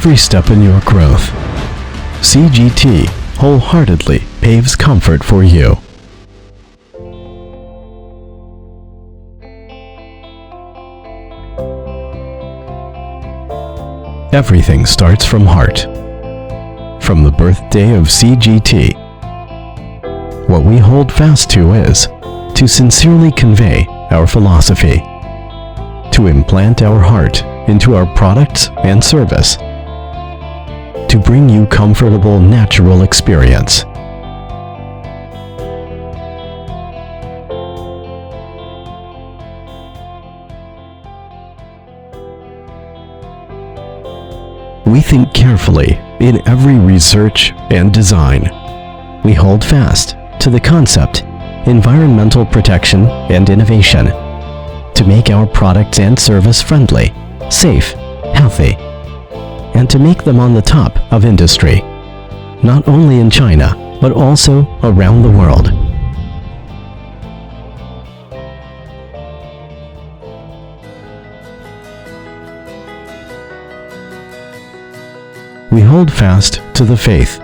every step in your growth. CGT wholeheartedly paves comfort for you. Everything starts from heart. From the birthday of CGT, what we hold fast to is to sincerely convey our philosophy, to implant our heart into our products and service, to bring you comfortable, natural experience. We think carefully in every research and design. We hold fast to the concept, environmental protection and innovation, to make our products and service friendly, safe, healthy, and to make them on the top of industry, not only in China, but also around the world. We hold fast to the faith,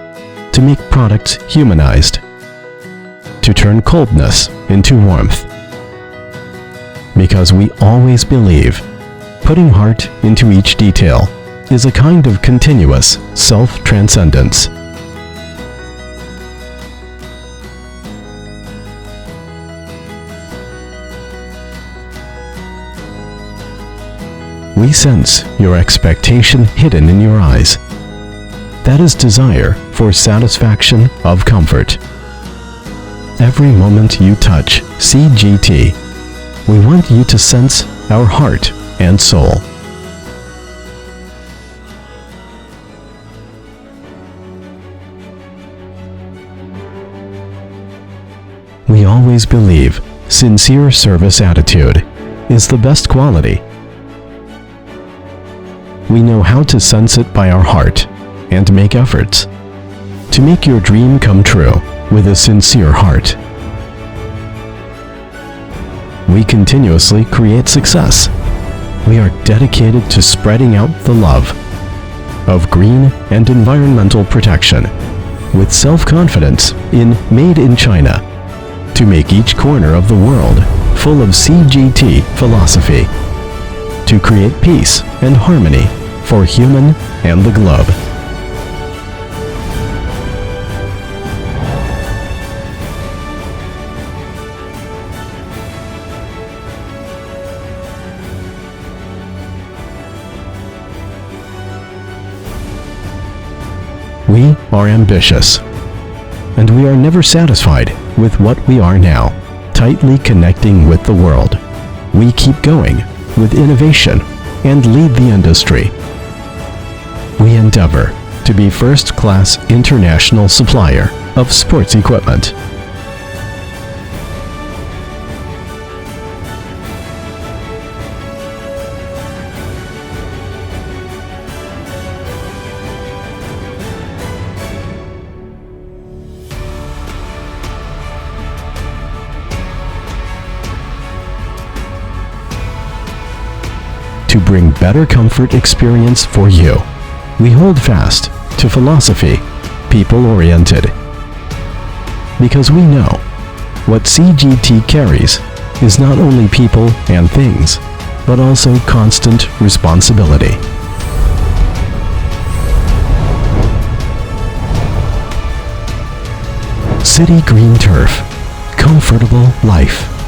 to make products humanized, to turn coldness into warmth. Because we always believe putting heart into each detail is a kind of continuous self-transcendence. We sense your expectation hidden in your eyes. That is desire for satisfaction of comfort. Every moment you touch CGT, we want you to sense our heart and soul. We always believe sincere service attitude is the best quality. We know how to sense it by our heart and make efforts to make your dream come true with a sincere heart. We continuously create success. We are dedicated to spreading out the love of green and environmental protection with self-confidence in Made in China to make each corner of the world full of CGT philosophy, to create peace and harmony for human and the globe. We are ambitious, and we are never satisfied with what we are now, tightly connecting with the world. We keep going with innovation and lead the industry. We endeavor to be first-class international supplier of sports equipment. To bring better comfort experience for you, we hold fast to philosophy, people-oriented. Because we know what CGT carries is not only people and things, but also constant responsibility. City Green Turf, comfortable life.